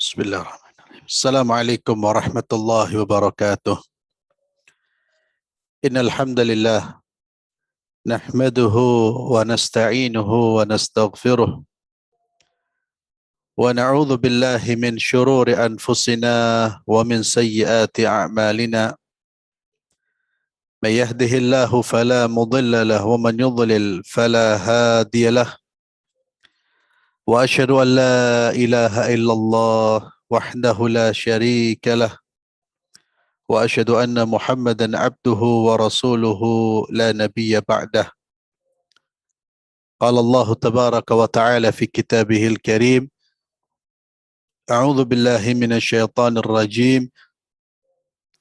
Bismillahirrahmanirrahim. Assalamualaikum warahmatullahi wabarakatuh. Innal hamdalillah nahmaduhu wa nasta'inuhu wa nastaghfiruh wa na'udzu billahi min shururi anfusina wa min sayyiati a'malina. May yahdihillahu fala mudilla lahu wa man yudlil fala hadiya lahu. Wa asyhadu an la ilaha illallah wahdahu la syarika lah. وأشهد أن محمدا عبده ورسوله لا نبي بعده. قال الله تبارك وتعالى في كتابه الكريم: أعوذ بالله من الشيطان الرجيم.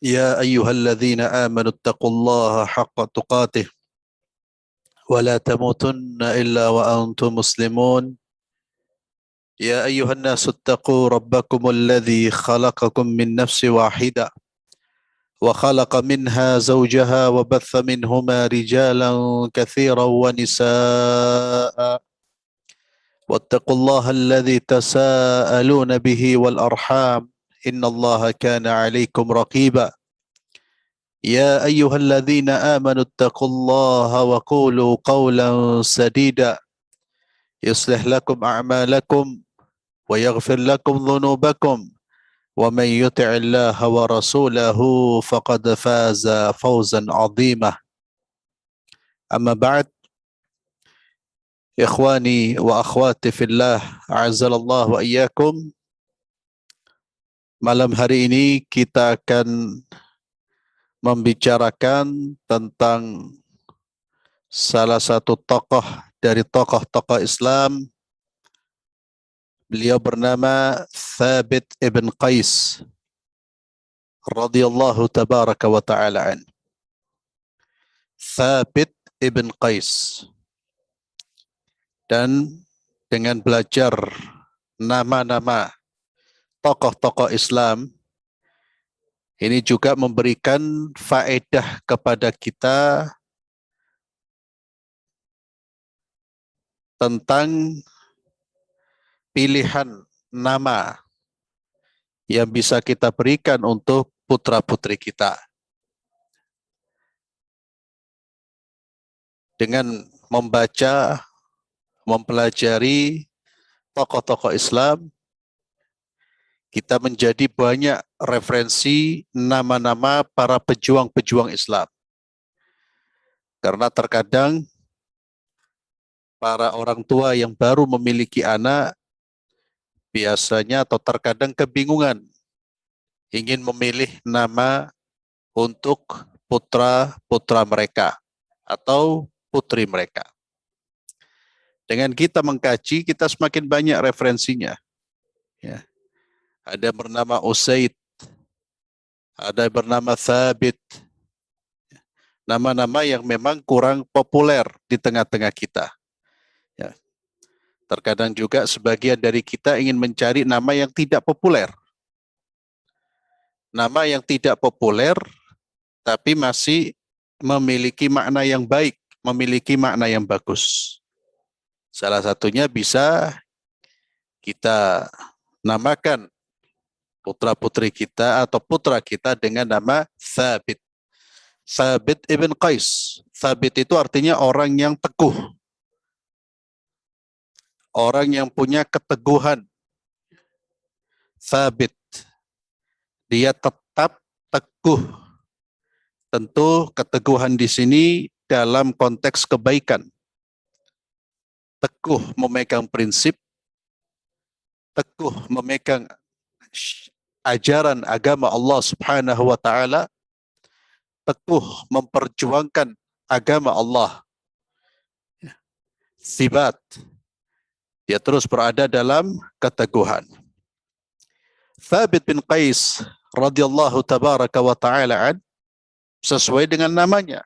يا أيها الذين آمنوا اتقوا الله حق تقاته ولا تموتن إلا وأنتم مسلمون. يا أيها الناس اتقوا ربكم الذي خلقكم من نفس واحدة وخلق منها زوجها وبث منهما رجالا كثيرا ونساء واتقوا الله الذي تساءلون به والأرحام إن الله كان عليكم رقيبا. يا أيها الذين آمنوا اتقوا الله وقولوا قولا سديدا يصلح لكم أعمالكم ويغفر لكم ذنوبكم ومن يطع الله ورسوله فقد فاز فوزا عظيما. أما بعد، إخواني وأخواتي في الله أعزل الله وإياكم. Malam hari ini kita akan membicarakan tentang salah satu tokoh dari tokoh-tokoh Islam. Beliau bernama Thabit ibn Qais radhiyallahu tabaraka wa ta'ala an. Thabit ibn Qais. Dan dengan belajar nama-nama tokoh-tokoh Islam, ini juga memberikan faedah kepada kita tentang pilihan nama yang bisa kita berikan untuk putra-putri kita. Dengan membaca, mempelajari tokoh-tokoh Islam, kita menjadi banyak referensi nama-nama para pejuang-pejuang Islam. Karena terkadang para orang tua yang baru memiliki anak biasanya atau terkadang kebingungan ingin memilih nama untuk putra-putra mereka atau putri mereka. Dengan kita mengkaji, kita semakin banyak referensinya. Ya. Ada bernama Usaid, ada bernama Thabit. Nama-nama yang memang kurang populer di tengah-tengah kita. Ya. Terkadang juga sebagian dari kita ingin mencari nama yang tidak populer. Nama yang tidak populer, tapi masih memiliki makna yang baik, memiliki makna yang bagus. Salah satunya bisa kita namakan putra-putri kita atau putra kita dengan nama Thabit. Thabit ibn Qais. Thabit itu artinya orang yang teguh. Orang yang punya keteguhan. Thabit. Dia tetap teguh. Tentu keteguhan di sini dalam konteks kebaikan. Teguh memegang prinsip. Teguh memegang ajaran agama Allah Subhanahu wa ta'ala. Teguh memperjuangkan agama Allah. Sibat. Dia terus berada dalam keteguhan. Thabit bin Qais radhiyallahu tabaraka wa ta'ala an, sesuai dengan namanya.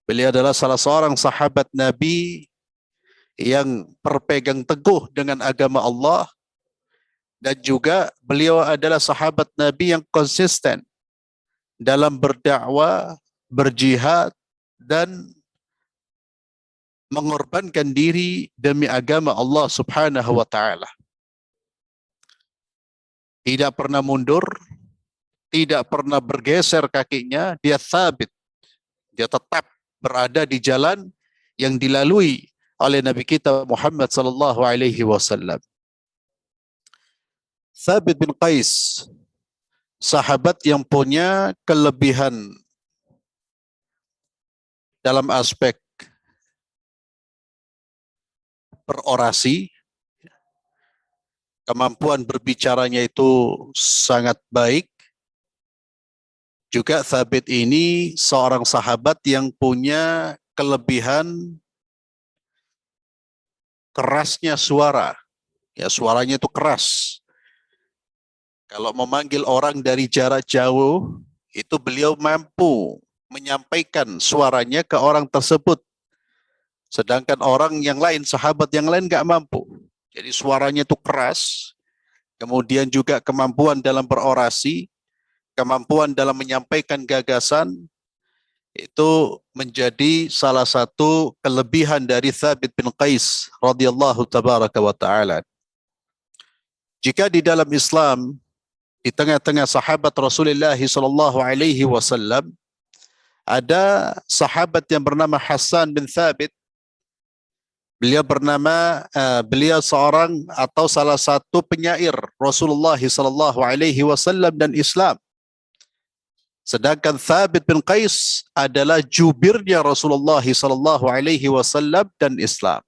Beliau adalah salah seorang sahabat Nabi yang berpegang teguh dengan agama Allah, dan juga beliau adalah sahabat Nabi yang konsisten dalam berdakwah, berjihad, dan mengorbankan diri demi agama Allah Subhanahu wa ta'ala. tidak pernah mundur, tidak pernah bergeser kakinya, dia thabit, dia tetap berada di jalan yang dilalui oleh Nabi kita Muhammad sallallahu alaihi wasallam. Thabit bin Qais, sahabat yang punya kelebihan dalam aspek berorasi, kemampuan berbicaranya itu sangat baik. Juga Thabit ini seorang sahabat yang punya kelebihan kerasnya suara. Ya, suaranya itu keras. Kalau memanggil orang dari jarak jauh, itu beliau mampu menyampaikan suaranya ke orang tersebut. Sedangkan orang yang lain, sahabat yang lain nggak mampu. Jadi suaranya itu keras, kemudian juga kemampuan dalam berorasi, kemampuan dalam menyampaikan gagasan, itu menjadi salah satu kelebihan dari Thabit bin Qais radhiyallahu tabaraka wa ta'ala. Jika di dalam Islam, di tengah-tengah sahabat Rasulullah sallallahu alaihi wasallam, ada sahabat yang bernama Hassan bin Thabit. Beliau seorang atau salah satu penyair Rasulullah sallallahu alaihi wasallam dan Islam. Sedangkan Thabit bin Qais adalah jubirnya Rasulullah sallallahu alaihi wasallam dan Islam.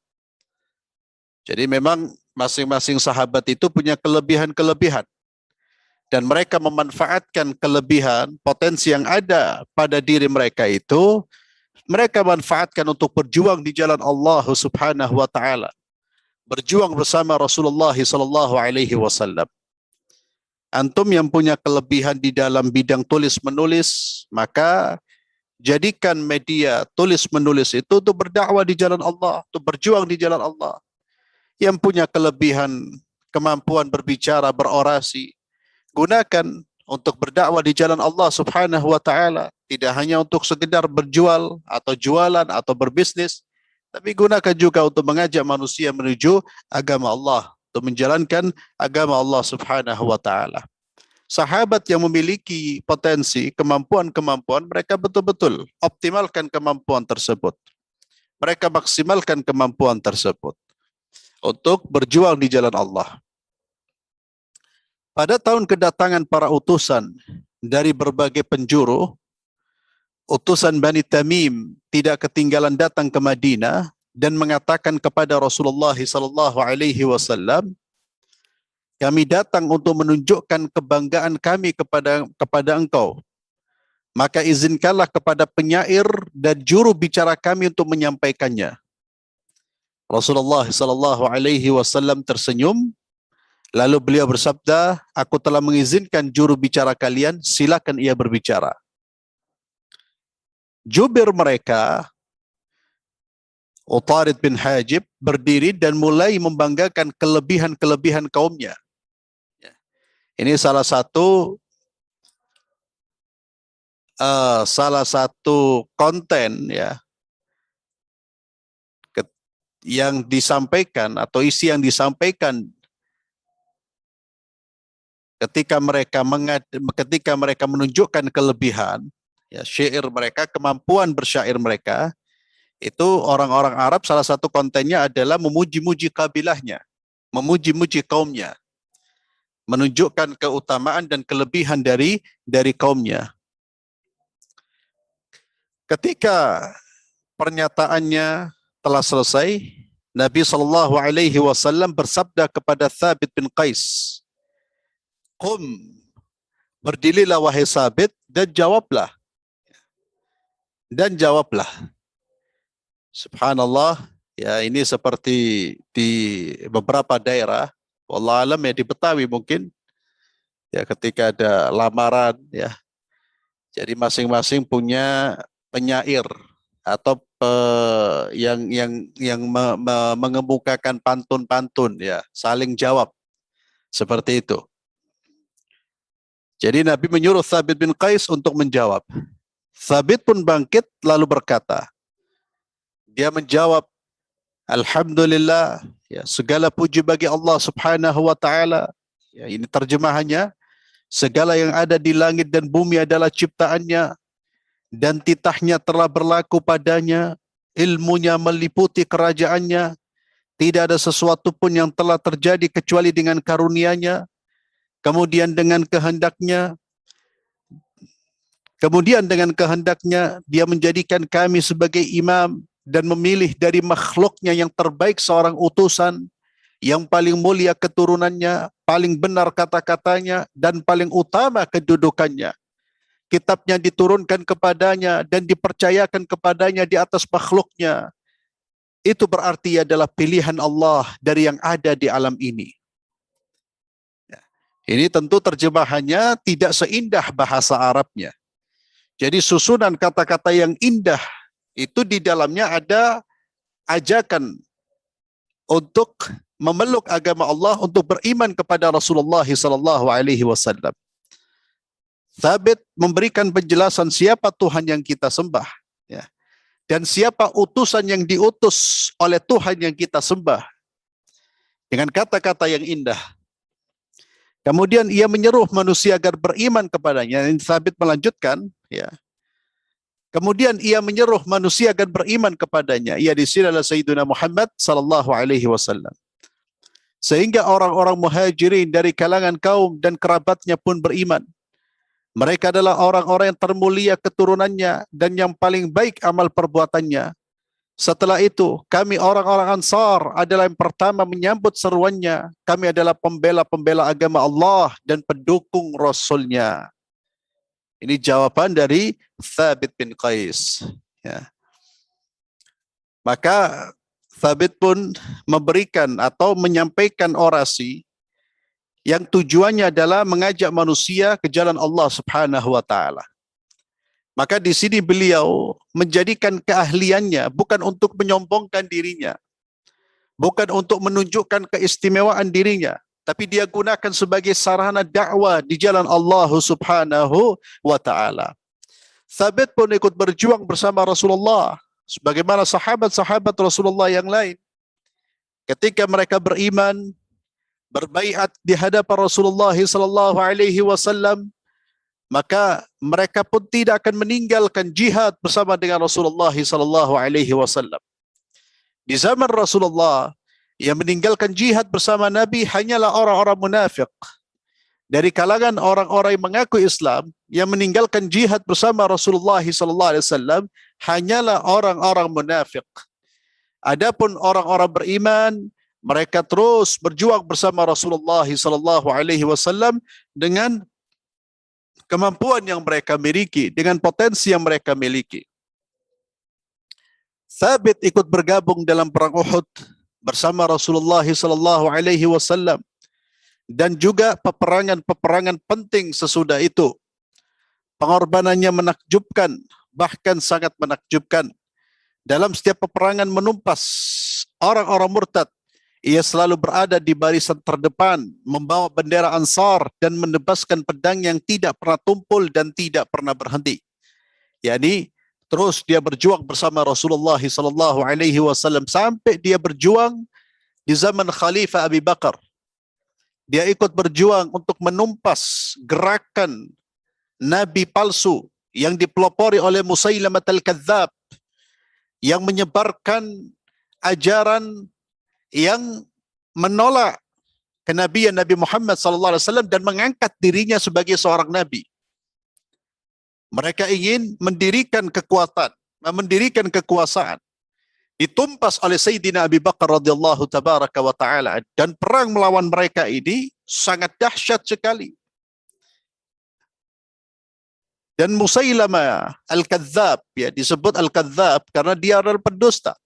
Jadi memang masing-masing sahabat itu punya kelebihan-kelebihan dan mereka memanfaatkan kelebihan potensi yang ada pada diri mereka itu. Mereka manfaatkan untuk berjuang di jalan Allah Subhanahu wa taala. Berjuang bersama Rasulullah sallallahu alaihi wasallam. Antum yang punya kelebihan di dalam bidang tulis menulis, maka jadikan media tulis menulis itu untuk berdakwah di jalan Allah, untuk berjuang di jalan Allah. Yang punya kelebihan kemampuan berbicara, berorasi, gunakan untuk berdakwah di jalan Allah Subhanahu wa taala, tidak hanya untuk sekedar berjual atau jualan atau berbisnis, tapi gunakan juga untuk mengajak manusia menuju agama Allah, untuk menjalankan agama Allah Subhanahu wa taala. Sahabat yang memiliki potensi, kemampuan-kemampuan, mereka betul-betul optimalkan kemampuan tersebut. Mereka maksimalkan kemampuan tersebut untuk berjuang di jalan Allah. Pada tahun kedatangan para utusan dari berbagai penjuru, utusan Bani Tamim tidak ketinggalan datang ke Madinah dan mengatakan kepada Rasulullah sallallahu alaihi wasallam, kami datang untuk menunjukkan kebanggaan kami kepada engkau. Maka izinkanlah kepada penyair dan juru bicara kami untuk menyampaikannya. Rasulullah sallallahu alaihi wasallam tersenyum. Lalu beliau bersabda, aku telah mengizinkan juru bicara kalian, silakan ia berbicara. Jubir mereka, Utarid bin Hajib, berdiri dan mulai membanggakan kelebihan-kelebihan kaumnya. Ini salah satu konten ya yang disampaikan atau isi yang disampaikan ketika mereka menunjukkan kelebihan ya, syair mereka, kemampuan bersyair mereka, itu orang-orang Arab salah satu kontennya adalah memuji-muji kabilahnya, memuji-muji kaumnya, menunjukkan keutamaan dan kelebihan dari kaumnya. Ketika pernyataannya telah selesai, Nabi sallallahu alaihi wasallam bersabda kepada Thabit bin Qais, "Qum, berdirilah wahai Thabit dan jawablah." Dan jawablah. Subhanallah, ya ini seperti di beberapa daerah, wallah alam ya di Betawi mungkin, ya ketika ada lamaran ya, jadi masing-masing punya penyair atau yang mengemukakan pantun-pantun ya, saling jawab seperti itu. Jadi Nabi menyuruh Thabit bin Qais untuk menjawab. Thabit pun bangkit lalu berkata, dia menjawab, Alhamdulillah, ya segala puji bagi Allah Subhanahu wa taala Ya, ini terjemahannya, segala yang ada di langit dan bumi adalah ciptaannya, dan titahnya telah berlaku padanya, ilmunya meliputi kerajaannya, tidak ada sesuatu pun yang telah terjadi kecuali dengan karunia-Nya, kemudian dengan kehendaknya, dia menjadikan kami sebagai imam dan memilih dari makhluknya yang terbaik seorang utusan, yang paling mulia keturunannya, paling benar kata-katanya, dan paling utama kedudukannya. Kitabnya diturunkan kepadanya dan dipercayakan kepadanya di atas makhluknya. Itu berarti adalah pilihan Allah dari yang ada di alam ini. Ini tentu terjemahannya tidak seindah bahasa Arabnya. Jadi susunan kata-kata yang indah itu di dalamnya ada ajakan untuk memeluk agama Allah, untuk beriman kepada Rasulullah SAW. Thabit memberikan penjelasan siapa Tuhan yang kita sembah, ya, dan siapa utusan yang diutus oleh Tuhan yang kita sembah, dengan kata-kata yang indah. Kemudian ia menyeru manusia agar beriman kepadanya. Thabit melanjutkan, ya. Kemudian ia menyeru manusia agar beriman kepadanya. Ia di sini adalah Sayyidina Muhammad sallallahu alaihi wasallam. Sehingga orang-orang muhajirin dari kalangan kaum dan kerabatnya pun beriman. Mereka adalah orang-orang yang termulia keturunannya dan yang paling baik amal perbuatannya. Setelah itu, kami orang-orang Ansar adalah yang pertama menyambut seruannya. Kami adalah pembela-pembela agama Allah dan pendukung Rasul-Nya. Ini jawaban dari Thabit bin Qais. Ya. Maka Thabit pun memberikan atau menyampaikan orasi yang tujuannya adalah mengajak manusia ke jalan Allah Subhanahu wa taala. Maka di sini beliau menjadikan keahliannya bukan untuk menyombongkan dirinya, bukan untuk menunjukkan keistimewaan dirinya, tapi dia gunakan sebagai sarana dakwah di jalan Allah Subhanahu wa taala. Thabit pun ikut berjuang bersama Rasulullah sebagaimana sahabat-sahabat Rasulullah yang lain. Ketika mereka beriman, berbaiat di hadapan Rasulullah sallallahu alaihi wasallam, maka mereka pun tidak akan meninggalkan jihad bersama dengan Rasulullah sallallahu alaihi wasallam. Di zaman Rasulullah, yang meninggalkan jihad bersama Nabi hanyalah orang-orang munafik. Dari kalangan orang-orang yang mengaku Islam, yang meninggalkan jihad bersama Rasulullah sallallahu alaihi wasallam hanyalah orang-orang munafik. Adapun orang-orang beriman, mereka terus berjuang bersama Rasulullah sallallahu alaihi wasallam dengan kemampuan yang mereka miliki, dengan potensi yang mereka miliki. Thabit ikut bergabung dalam perang Uhud bersama Rasulullah sallallahu alaihi wasallam dan juga peperangan-peperangan penting sesudah itu. Pengorbanannya menakjubkan, bahkan sangat menakjubkan. Dalam setiap peperangan menumpas orang-orang murtad, ia selalu berada di barisan terdepan, membawa bendera Ansar dan menebaskan pedang yang tidak pernah tumpul dan tidak pernah berhenti. Yani terus dia berjuang bersama Rasulullah sallallahu alaihi wasallam sampai dia berjuang di zaman Khalifah Abi Bakar. Dia ikut berjuang untuk menumpas gerakan nabi palsu yang dipelopori oleh Musailamah al-Kadzab yang menyebarkan ajaran yang menolak kenabian Nabi Muhammad SAW dan mengangkat dirinya sebagai seorang nabi. Mereka ingin mendirikan kekuatan, mendirikan kekuasaan. Ditumpas oleh Sayyidina Abi Bakar radhiyallahu tabaraka wa ta'ala. Dan perang melawan mereka ini sangat dahsyat sekali. Dan Musailamah al-Kadzab, ya, disebut al-Kadzab karena dia adalah pendusta.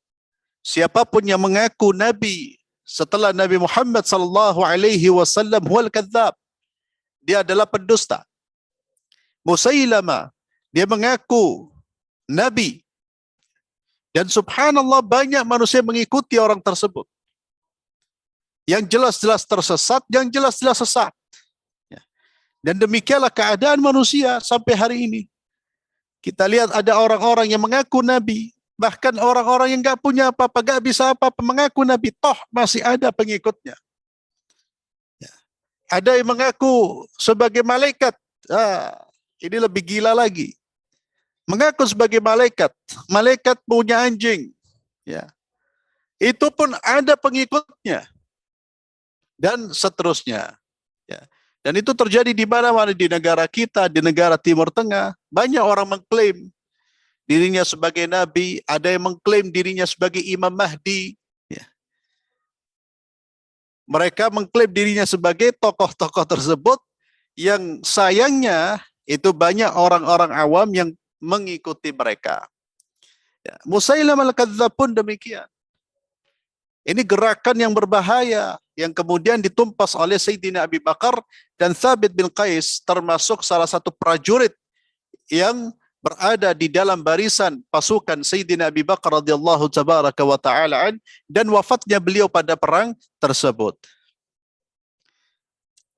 Siapapun yang mengaku nabi setelah Nabi Muhammad sallallahu alaihi wasallam huwal kadzab. Dia adalah pendusta. Musailamah, dia mengaku nabi. Dan subhanallah banyak manusia mengikuti orang tersebut. Yang jelas-jelas tersesat, yang jelas-jelas sesat. Dan demikianlah keadaan manusia sampai hari ini. Kita lihat ada orang-orang yang mengaku nabi. Bahkan orang-orang yang gak punya apa-apa, gak bisa apa-apa mengaku nabi. Toh masih ada pengikutnya. Ada yang mengaku sebagai malaikat. Ini lebih gila lagi. Mengaku sebagai malaikat. Malaikat punya anjing. Ya. Itu pun ada pengikutnya. Dan seterusnya. Ya. Dan itu terjadi di mana-mana di negara kita, di negara Timur Tengah. Banyak orang mengklaim dirinya sebagai nabi, ada yang mengklaim dirinya sebagai Imam Mahdi. Ya. Mereka mengklaim dirinya sebagai tokoh-tokoh tersebut yang sayangnya itu banyak orang-orang awam yang mengikuti mereka. Ya. Musailamah al-Kadzdzab pun demikian. Ini gerakan yang berbahaya yang kemudian ditumpas oleh Sayyidina Abi Bakar dan Thabit bin Qais, termasuk salah satu prajurit yang berada di dalam barisan pasukan Sayyidina Abi Bakar radhiyallahu tabaraka wa ta'ala dan wafatnya beliau pada perang tersebut.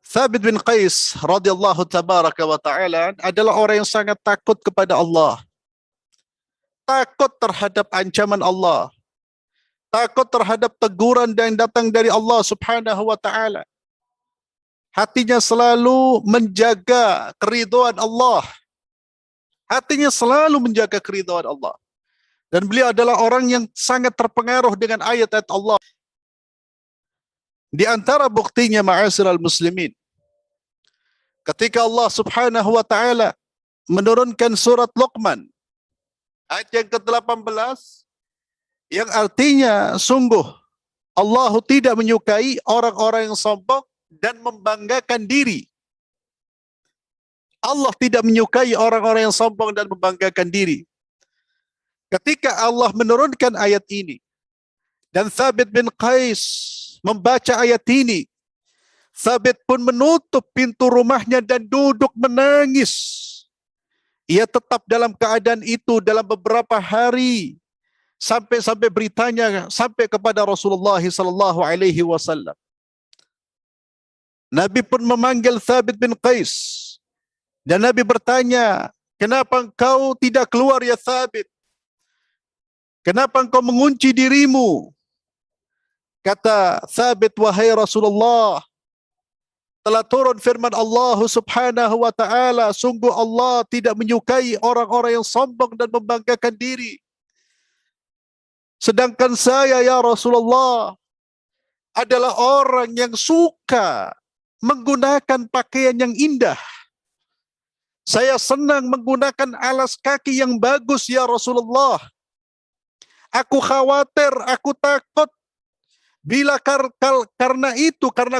Thabit bin Qais radhiyallahu tabaraka wa ta'ala adalah orang yang sangat takut kepada Allah. Takut terhadap ancaman Allah. Takut terhadap teguran yang datang dari Allah subhanahu wa ta'ala. Hatinya selalu menjaga keridhaan Allah. Hatinya selalu menjaga keridhaan Allah. Dan beliau adalah orang yang sangat terpengaruh dengan ayat-ayat Allah. Di antara buktinya ma'asyiral muslimin, ketika Allah subhanahu wa ta'ala menurunkan surat Luqman, ayat yang ke-18, yang artinya sungguh Allah tidak menyukai orang-orang yang sombong dan membanggakan diri. Allah tidak menyukai orang-orang yang sombong dan membanggakan diri. Ketika Allah menurunkan ayat ini, dan Thabit bin Qais membaca ayat ini, Thabit pun menutup pintu rumahnya dan duduk menangis. Ia tetap dalam keadaan itu dalam beberapa hari, sampai beritanya sampai kepada Rasulullah sallallahu alaihi wasallam. Nabi pun memanggil Thabit bin Qais dan Nabi bertanya, "Kenapa engkau tidak keluar ya Thabit? Kenapa engkau mengunci dirimu?" Kata Thabit, "Wahai Rasulullah, telah turun firman Allah subhanahu wa ta'ala, sungguh Allah tidak menyukai orang-orang yang sombong dan membanggakan diri. Sedangkan saya ya Rasulullah adalah orang yang suka menggunakan pakaian yang indah. Saya senang menggunakan alas kaki yang bagus ya Rasulullah. Aku khawatir, aku takut bila karena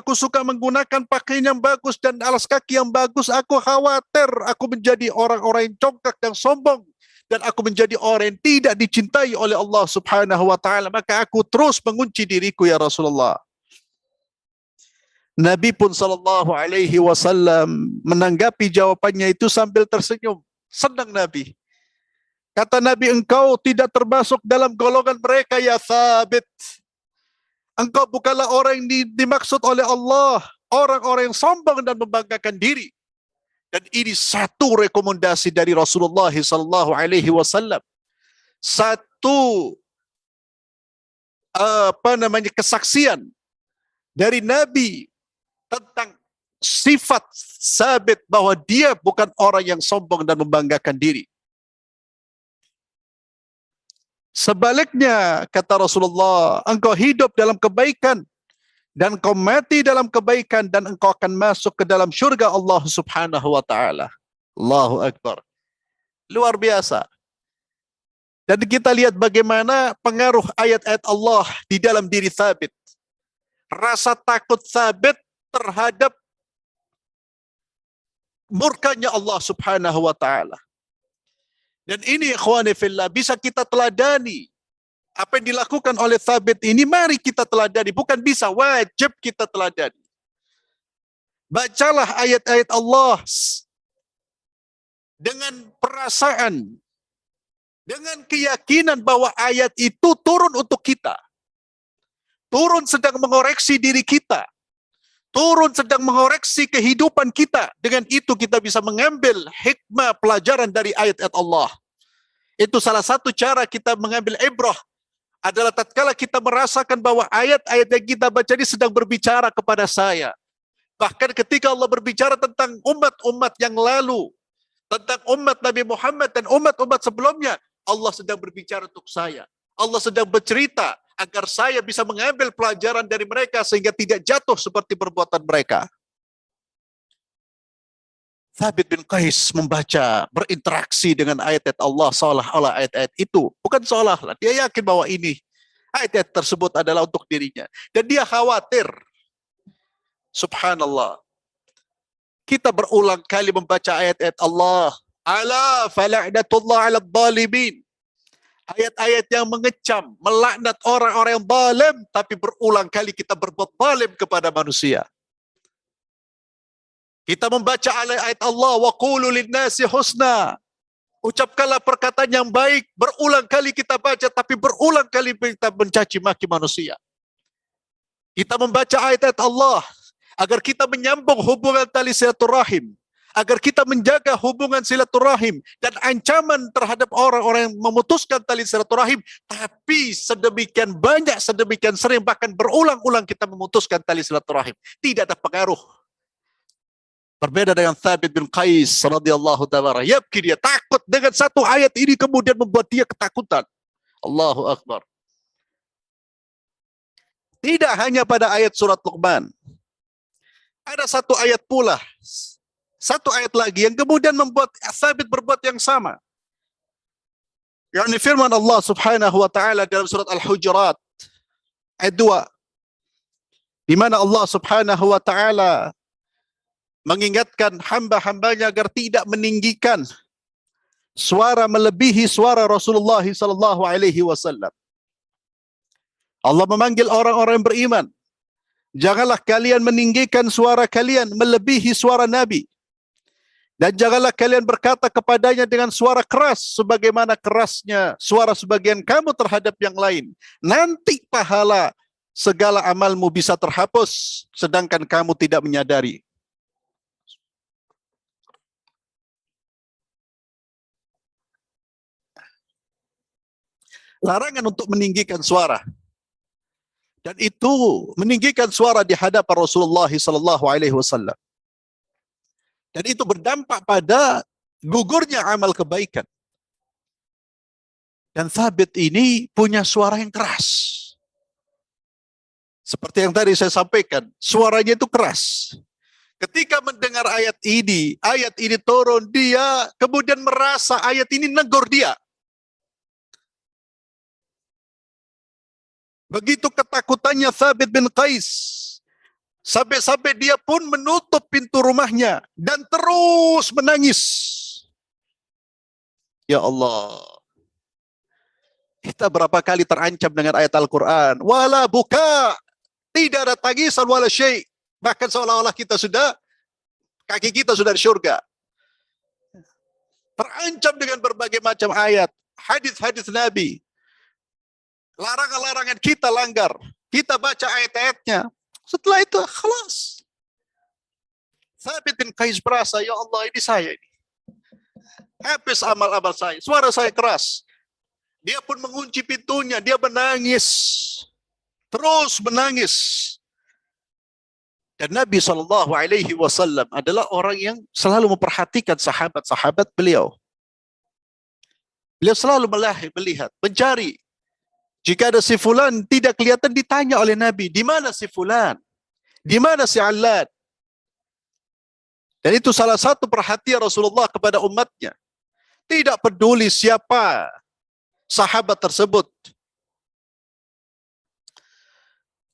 aku suka menggunakan pakaian yang bagus dan alas kaki yang bagus, aku khawatir aku menjadi orang-orang yang congkak dan sombong. Dan aku menjadi orang yang tidak dicintai oleh Allah subhanahu wa ta'ala. Maka aku terus mengunci diriku ya Rasulullah." Nabi pun sallallahu alaihi wasallam menanggapi jawabannya itu sambil tersenyum. Senang Nabi. Kata Nabi, "Engkau tidak termasuk dalam golongan mereka ya Thabit. Engkau bukanlah orang yang dimaksud oleh Allah. Orang-orang yang sombong dan membanggakan diri." Dan ini satu rekomendasi dari Rasulullah sallallahu alaihi wasallam. Satu kesaksian dari Nabi tentang sifat Thabit bahwa dia bukan orang yang sombong dan membanggakan diri. Sebaliknya, kata Rasulullah, engkau hidup dalam kebaikan dan engkau mati dalam kebaikan dan engkau akan masuk ke dalam syurga Allah subhanahu wa ta'ala. Allahu Akbar. Luar biasa. Dan kita lihat bagaimana pengaruh ayat-ayat Allah di dalam diri Thabit. Rasa takut Thabit terhadap murkanya Allah subhanahu wa ta'ala. Dan ini ikhwani fillah bisa kita teladani. Apa yang dilakukan oleh Thabit ini mari kita teladani. Bukan bisa, wajib kita teladani. Bacalah ayat-ayat Allah dengan perasaan, dengan keyakinan bahwa ayat itu turun untuk kita. Turun sedang mengoreksi diri kita. Turun sedang mengoreksi kehidupan kita. Dengan itu kita bisa mengambil hikmah pelajaran dari ayat-ayat Allah. Itu salah satu cara kita mengambil ibrah. Adalah tatkala kita merasakan bahwa ayat-ayat yang kita baca ini sedang berbicara kepada saya. Bahkan ketika Allah berbicara tentang umat-umat yang lalu, tentang umat Nabi Muhammad dan umat-umat sebelumnya, Allah sedang berbicara untuk saya. Allah sedang bercerita agar saya bisa mengambil pelajaran dari mereka sehingga tidak jatuh seperti perbuatan mereka. Thabit bin Qais membaca, berinteraksi dengan ayat-ayat Allah seolah-olah ayat-ayat itu. Bukan seolah-olah, dia yakin bahwa ini ayat-ayat tersebut adalah untuk dirinya. Dan dia khawatir. Subhanallah. Kita berulang kali membaca ayat-ayat Allah. Ala fala'natullah ala dhalimin. Ayat-ayat yang mengecam, melaknat orang-orang yang zalim, tapi berulang kali kita berbuat zalim kepada manusia. Kita membaca ayat Allah, wa qulu linnasi husna. Ucapkanlah perkataan yang baik, berulang kali kita baca, tapi berulang kali kita mencaci maki manusia. Kita membaca ayat-ayat Allah, agar kita menyambung hubungan tali silaturahim, agar kita menjaga hubungan silaturahim, dan ancaman terhadap orang-orang yang memutuskan tali silaturahim, tapi sedemikian banyak, sedemikian sering, bahkan berulang-ulang kita memutuskan tali silaturahim. Tidak ada pengaruh. Berbeda dengan Thabit bin Qais radhiyallahu ta'ala, yabki, dia takut dengan satu ayat ini kemudian membuat dia ketakutan. Allahu Akbar. Tidak hanya pada ayat surat Luqman. Ada satu ayat pula, satu ayat lagi yang kemudian membuat Thabit berbuat yang sama. Yakni firman Allah Subhanahu wa taala dalam surat Al-Hujurat ayat 2, di mana Allah Subhanahu wa taala mengingatkan hamba-hambanya agar tidak meninggikan suara melebihi suara Rasulullah sallallahu alaihi wasallam. Allah memanggil orang-orang yang beriman, janganlah kalian meninggikan suara kalian melebihi suara Nabi, dan janganlah kalian berkata kepadanya dengan suara keras sebagaimana kerasnya suara sebagian kamu terhadap yang lain. Nanti pahala segala amalmu bisa terhapus sedangkan kamu tidak menyadari. Larangan untuk meninggikan suara. Dan itu meninggikan suara di hadapan Rasulullah sallallahu alaihi wasallam. Dan itu berdampak pada gugurnya amal kebaikan. Dan Thabit ini punya suara yang keras. Seperti yang tadi saya sampaikan, suaranya itu keras. Ketika mendengar ayat ini turun, dia kemudian merasa ayat ini negur dia. Begitu ketakutannya Thabit bin Qais, sampai-sampai dia pun menutup pintu rumahnya dan terus menangis. Ya Allah, kita berapa kali terancam dengan ayat Al-Quran. Wala buka, tidak ada tangisan wala syai'. Bahkan seolah-olah kaki kita sudah di surga. Terancam dengan berbagai macam ayat, hadis-hadis Nabi. Larangan-larangan kita langgar. Kita baca ayat-ayatnya. Setelah itu, khalas. Thabit bin Qais berasa, ya Allah, ini saya ini. Habis amal-amal saya. Suara saya keras. Dia pun mengunci pintunya. Dia menangis. Terus menangis. Dan Nabi SAW adalah orang yang selalu memperhatikan sahabat-sahabat beliau. Beliau selalu melihat, mencari. Jika ada si fulan tidak kelihatan, ditanya oleh Nabi, di mana si fulan? Di mana si Allad? Dan itu salah satu perhatian Rasulullah kepada umatnya. Tidak peduli siapa sahabat tersebut.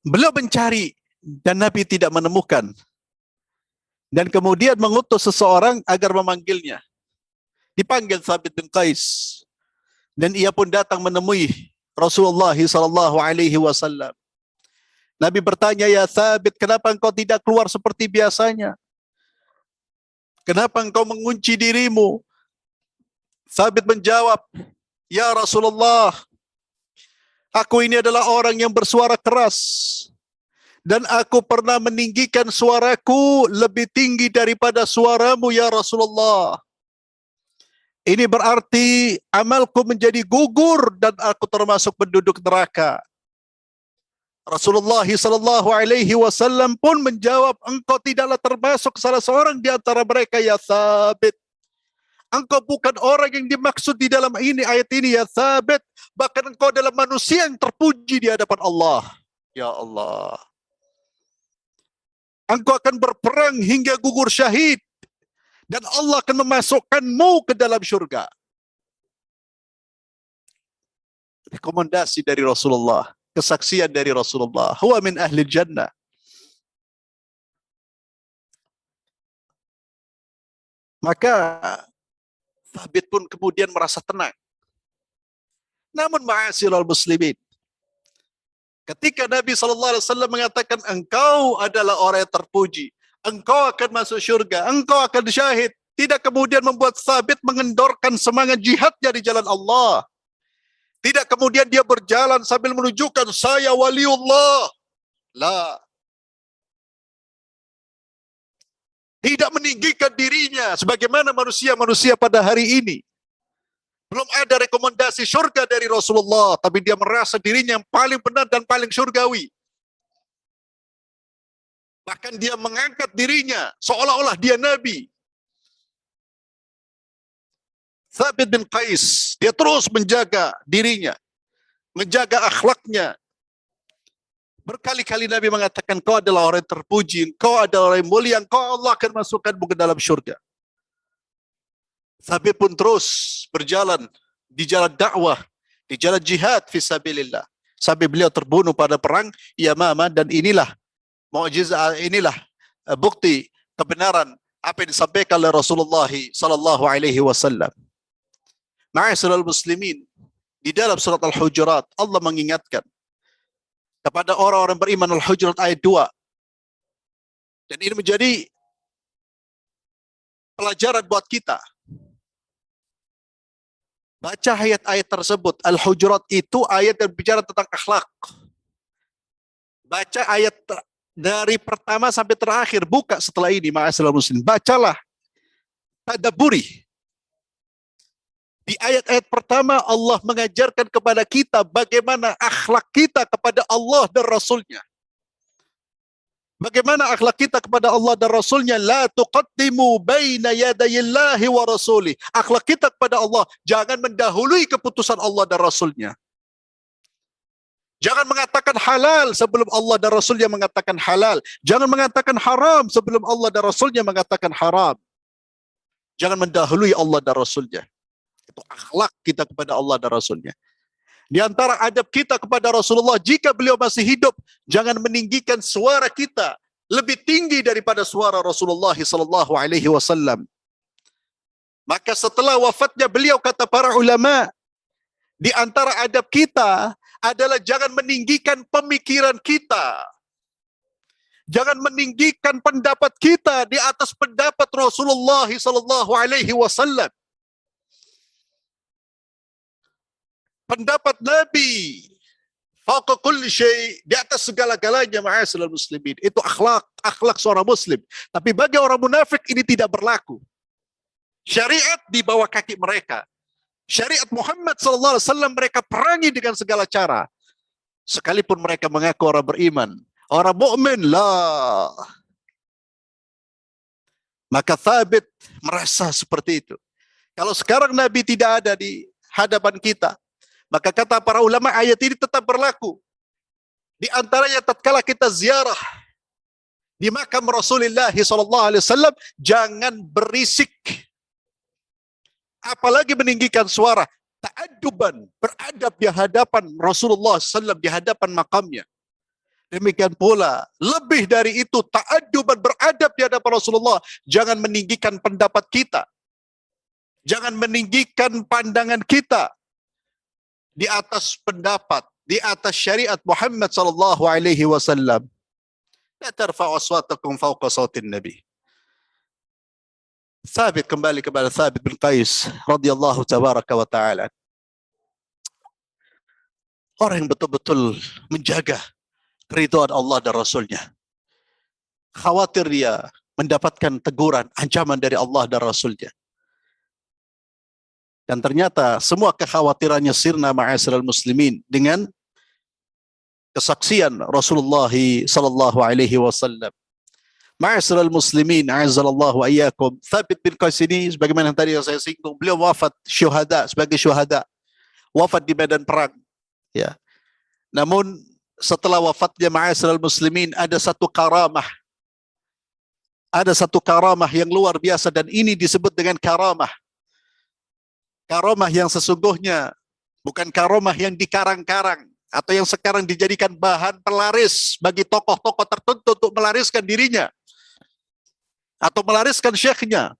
Beliau mencari dan Nabi tidak menemukan. Dan kemudian mengutus seseorang agar memanggilnya. Dipanggil Thabit bin Qais. Dan ia pun datang menemui Rasulullah sallallahu alaihi wasallam. Nabi bertanya, ya Thabit, kenapa engkau tidak keluar seperti biasanya? Kenapa engkau mengunci dirimu? Thabit menjawab, ya Rasulullah, aku ini adalah orang yang bersuara keras. Dan aku pernah meninggikan suaraku lebih tinggi daripada suaramu, ya Rasulullah. Ini berarti amalku menjadi gugur dan aku termasuk penduduk neraka. Rasulullah sallallahu alaihi wasallam pun menjawab, engkau tidaklah termasuk salah seorang di antara mereka ya Thabit. Engkau bukan orang yang dimaksud di dalam ayat ini ya Thabit. Bahkan engkau adalah manusia yang terpuji di hadapan Allah. Ya Allah. Engkau akan berperang hingga gugur syahid. Dan Allah akan memasukkanmu ke dalam syurga. Rekomendasi dari Rasulullah. Kesaksian dari Rasulullah. Huwa min ahli jannah. Maka Thabit pun kemudian merasa tenang. Namun ma'asyiral muslimin, ketika Nabi SAW mengatakan engkau adalah orang yang terpuji, engkau akan masuk syurga, engkau akan syahid, tidak kemudian membuat Thabit mengendorkan semangat jihadnya di jalan Allah. Tidak kemudian dia berjalan sambil menunjukkan saya waliullah. La. Tidak meninggikan dirinya sebagaimana manusia-manusia pada hari ini. Belum ada rekomendasi syurga dari Rasulullah, tapi dia merasa dirinya yang paling benar dan paling syurgawi. Bahkan dia mengangkat dirinya seolah-olah dia Nabi. Thabit bin Qais, dia terus menjaga dirinya, menjaga akhlaknya. Berkali-kali Nabi mengatakan, kau adalah orang yang terpuji, kau adalah orang yang mulia, kau Allah akan masukkanmu ke dalam syurga. Thabit pun terus berjalan di jalan dakwah, di jalan jihad fisabilillah, sampai beliau terbunuh pada perang Yamamah. Dan inilah mukjizat, inilah bukti kebenaran apa yang disampaikan oleh Rasulullah sallallahu alaihi wasallam. Ma'asyiral muslimin, di dalam surat Al-Hujurat Allah mengingatkan kepada orang-orang beriman, Al-Hujurat ayat 2. Dan ini menjadi pelajaran buat kita. Baca ayat-ayat tersebut. Al-Hujurat itu ayat yang bicara tentang akhlak. Baca ayat dari pertama sampai terakhir. Buka setelah ini, ma'asyiral muslimin. Bacalah. Tadabburi. Di ayat-ayat pertama Allah mengajarkan kepada kita bagaimana akhlak kita kepada Allah dan Rasulnya. Bagaimana akhlak kita kepada Allah dan Rasulnya. La tuqaddimu baina yadayillahi wa rasulih. Akhlak kita kepada Allah, jangan mendahului keputusan Allah dan Rasulnya. Jangan mengatakan halal sebelum Allah dan Rasulnya mengatakan halal. Jangan mengatakan haram sebelum Allah dan Rasulnya mengatakan haram. Jangan mendahului Allah dan Rasulnya. Itu akhlak kita kepada Allah dan Rasulnya. Di antara adab kita kepada Rasulullah, jika beliau masih hidup, jangan meninggikan suara kita lebih tinggi daripada suara Rasulullah sallallahu alaihi wasallam. Maka setelah wafatnya beliau, kata para ulama, di antara adab kita adalah jangan meninggikan pemikiran kita. Jangan meninggikan pendapat kita di atas pendapat Rasulullah sallallahu alaihi wasallam. Pendapat Nabi fauqa kulli syai, di atas segala-galanya, ma'asyiral muslimin. Itu akhlak seorang muslim. Tapi bagi orang munafik ini tidak berlaku. Syariat di bawah kaki mereka. Syariat Muhammad sallallahu alaihi wasallam mereka perangi dengan segala cara. Sekalipun mereka mengaku orang beriman, orang mukmin lah. Maka Thabit merasa seperti itu. Kalau sekarang Nabi tidak ada di hadapan kita, maka kata para ulama ayat ini tetap berlaku. Di antaranya tatkala kita ziarah di makam Rasulullah SAW, jangan berisik. Apalagi meninggikan suara. Ta'adduban, beradab di hadapan Rasulullah SAW, di hadapan makamnya. Demikian pula, lebih dari itu, ta'adduban, beradab di hadapan Rasulullah. Jangan meninggikan pendapat kita. Jangan meninggikan pandangan kita di atas pendapat, di atas syariat Muhammad sallallahu alaihi wasallam. La tarfa'u aswatakum fawqa sautin Nabi. Thabit, kembali kepada Thabit bin Qais radhiyallahu tabaraka wa ta'ala. Orang yang betul-betul menjaga keridhaan Allah dan Rasulnya. Khawatir dia mendapatkan teguran, ancaman dari Allah dan Rasulnya. Dan ternyata semua kekhawatirannya sirna ma'asyiral muslimin dengan kesaksian Rasulullah sallallahu alaihi wasallam. Ma'asyiral muslimin, a'azzallahu ayyakum. Thabit bin Qais ini sebagaimana yang tadi saya singgung, beliau wafat syuhada, sebagai syuhada, wafat di medan perang, ya. Namun setelah wafatnya ma'asyiral muslimin ada satu karamah. Ada satu karamah yang luar biasa, dan ini disebut dengan karamah. Karamah yang sesungguhnya bukan karamah yang dikarang-karang atau yang sekarang dijadikan bahan pelaris bagi tokoh-tokoh tertentu untuk melariskan dirinya atau melariskan syekhnya,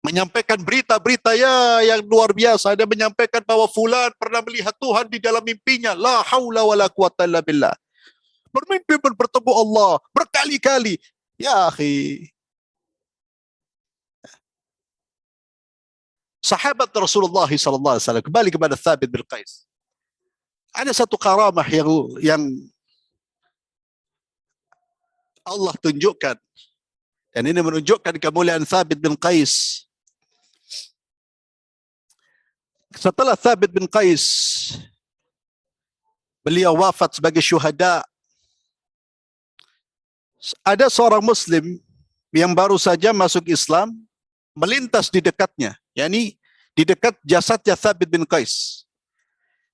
menyampaikan berita-berita yang luar biasa. Dia menyampaikan bahwa fulan pernah melihat Tuhan di dalam mimpinya, la haula wala quwata illa billah, bermimpi bertemu Allah berkali-kali. Ya akhi, sahabat Rasulullah SAW, kembali kepada Thabit bin Qais, ada satu karamah yang Allah tunjukkan, dan ini menunjukkan kemuliaan Thabit bin Qais. Setelah Thabit bin Qais beliau wafat sebagai syuhada, ada seorang muslim yang baru saja masuk Islam melintas di dekatnya, yakni di dekat jasadnya Thabit bin Qais,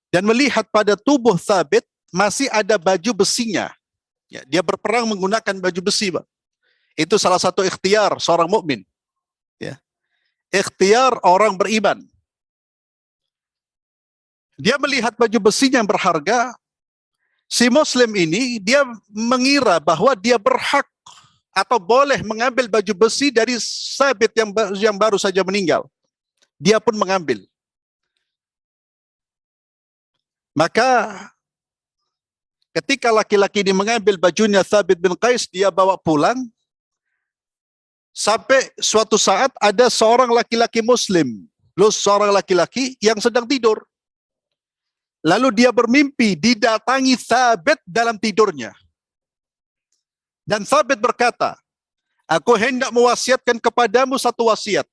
dan melihat pada tubuh Thabit masih ada baju besinya. Ya, dia berperang menggunakan baju besi, Pak. Itu salah satu ikhtiar seorang mukmin. Ya. Ikhtiar orang beriman. Dia melihat baju besinya yang berharga. Si muslim ini dia mengira bahwa dia berhak atau boleh mengambil baju besi dari Thabit yang baru saja meninggal. Dia pun mengambil. Maka ketika laki-laki ini mengambil bajunya Thabit bin Qais, dia bawa pulang. Sampai suatu saat ada seorang laki-laki muslim, seorang laki-laki yang sedang tidur. Lalu dia bermimpi didatangi Thabit dalam tidurnya. Dan Thabit berkata, aku hendak mewasiatkan kepadamu satu wasiat.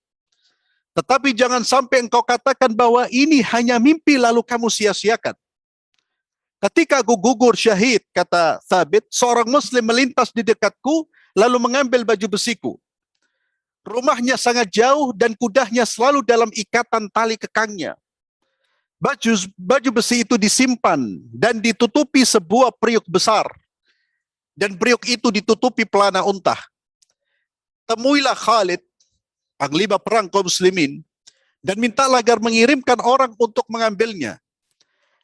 Tetapi jangan sampai engkau katakan bahwa ini hanya mimpi lalu kamu sia-siakan. Ketika aku gugur syahid, kata Thabit, seorang muslim melintas di dekatku lalu mengambil baju besiku. Rumahnya sangat jauh dan kudanya selalu dalam ikatan tali kekangnya. Baju besi itu disimpan dan ditutupi sebuah periuk besar. Dan periuk itu ditutupi pelana unta. Temuilah Khalid, panglima perang kaum muslimin, dan mintalah agar mengirimkan orang untuk mengambilnya.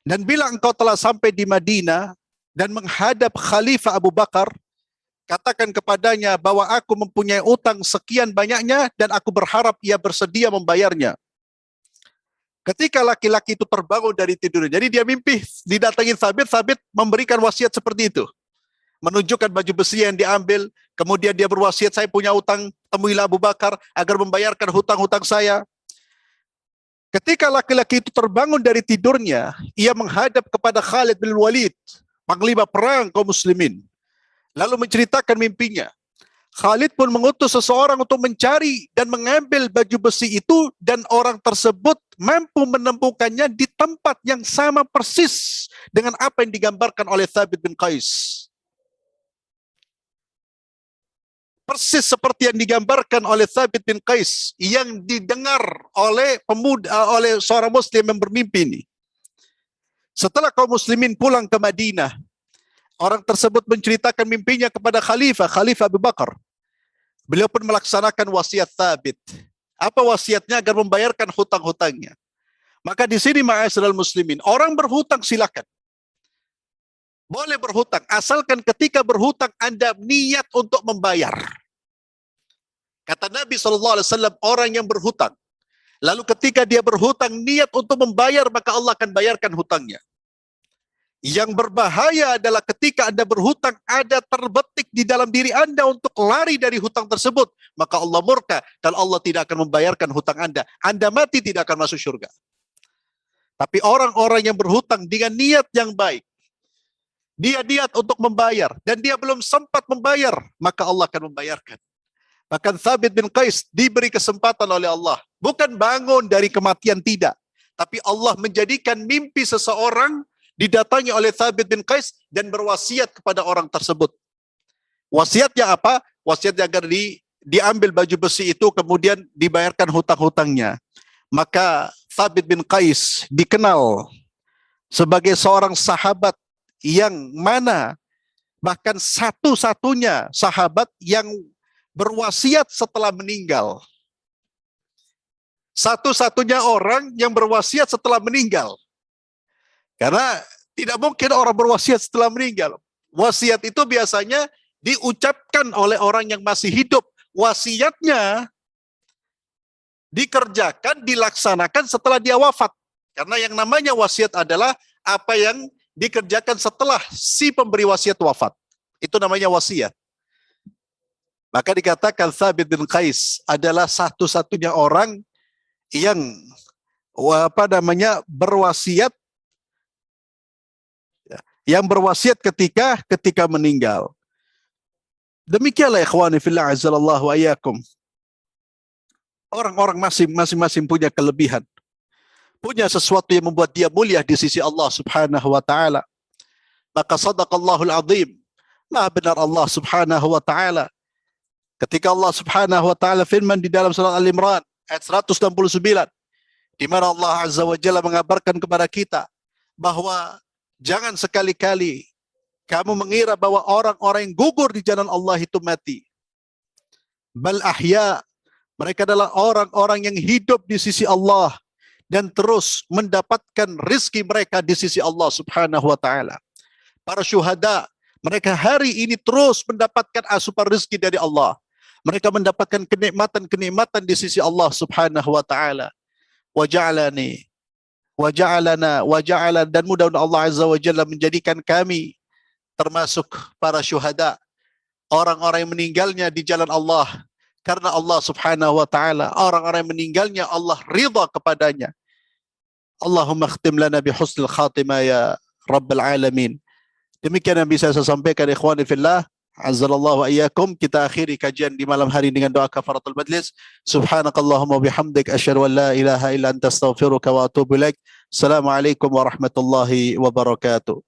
Dan bila engkau telah sampai di Madinah dan menghadap Khalifah Abu Bakar, katakan kepadanya bahwa aku mempunyai utang sekian banyaknya dan aku berharap ia bersedia membayarnya. Ketika laki-laki itu terbangun dari tidurnya, jadi dia mimpi didatangi Thabit, Thabit memberikan wasiat seperti itu. Menunjukkan baju besi yang diambil, kemudian dia berwasiat, saya punya utang, temuilah Abu Bakar agar membayarkan hutang-hutang saya. Ketika laki-laki itu terbangun dari tidurnya, ia menghadap kepada Khalid bin Walid, panglima perang kaum muslimin, lalu menceritakan mimpinya. Khalid pun mengutus seseorang untuk mencari dan mengambil baju besi itu, dan orang tersebut mampu menemukannya di tempat yang sama persis dengan apa yang digambarkan oleh Thabit bin Qais. Persis seperti yang digambarkan oleh Thabit bin Qais yang didengar oleh oleh seorang muslim yang bermimpi ini. Setelah kaum muslimin pulang ke Madinah, orang tersebut menceritakan mimpinya kepada Khalifah Abu Bakar. Beliau pun melaksanakan wasiat Thabit. Apa wasiatnya? Agar membayarkan hutang-hutangnya. Maka di sini ma'asyiral muslimin, orang berhutang silakan. Boleh berhutang, asalkan ketika berhutang Anda niat untuk membayar. Kata Nabi SAW, orang yang berhutang, lalu ketika dia berhutang niat untuk membayar, maka Allah akan bayarkan hutangnya. Yang berbahaya adalah ketika Anda berhutang, ada terbetik di dalam diri Anda untuk lari dari hutang tersebut, maka Allah murka dan Allah tidak akan membayarkan hutang Anda. Anda mati tidak akan masuk surga. Tapi orang-orang yang berhutang dengan niat yang baik, dia niat untuk membayar dan dia belum sempat membayar, maka Allah akan membayarkan. Bahkan Thabit bin Qais diberi kesempatan oleh Allah, bukan bangun dari kematian, tidak, tapi Allah menjadikan mimpi seseorang didatangi oleh Thabit bin Qais dan berwasiat kepada orang tersebut. Wasiatnya apa? Wasiatnya agar diambil baju besi itu kemudian dibayarkan hutang-hutangnya. Maka Thabit bin Qais dikenal sebagai seorang sahabat yang mana bahkan satu-satunya sahabat yang berwasiat setelah meninggal. Satu-satunya orang yang berwasiat setelah meninggal. Karena tidak mungkin orang berwasiat setelah meninggal. Wasiat itu biasanya diucapkan oleh orang yang masih hidup. Wasiatnya dikerjakan, dilaksanakan setelah dia wafat. Karena yang namanya wasiat adalah apa yang dikerjakan setelah si pemberi wasiat wafat. Itu namanya wasiat. Maka dikatakan Thabit bin Qais adalah satu-satunya orang yang berwasiat, yang berwasiat ketika meninggal. Demikianlah ikhwani fillah azzalallahu wa iyyakum. Orang-orang masing-masing punya kelebihan. Punya sesuatu yang membuat dia mulia di sisi Allah Subhanahu wa taala. Maka sadaqallahul azim. Maha benar Allah Subhanahu wa taala ketika Allah Subhanahu wa taala firman di dalam surat Al-Imran ayat 169, di mana Allah Azza wa Jalla mengabarkan kepada kita bahwa jangan sekali-kali kamu mengira bahwa orang-orang yang gugur di jalan Allah itu mati. Bal ahya, mereka adalah orang-orang yang hidup di sisi Allah dan terus mendapatkan rizki mereka di sisi Allah Subhanahu wa taala. Para syuhada, mereka hari ini terus mendapatkan asupan rizki dari Allah. Mereka mendapatkan kenikmatan-kenikmatan di sisi Allah Subhanahu wa taala. Wa ja'alani wa ja'alana wa ja'ala, dan mudah-mudahan Allah Azza wa Jalla menjadikan kami termasuk para syuhada, orang-orang yang meninggalnya di jalan Allah karena Allah Subhanahu wa taala, orang-orang yang meninggalnya Allah ridha kepadanya. Allahumma khtim lana bi husnil khatimah ya rabbal alamin. Demikian yang bisa saya sampaikan ikhwani fillah. Azzallallahu wa iyyakum. Kita akhiri kajian di malam hari dengan doa kafaratul majlis. Subhanakallahumma bihamdik asyhadu an la ilaha illa anta astaghfiruka wa atubu ilaik. Assalamualaikum warahmatullahi wabarakatuh.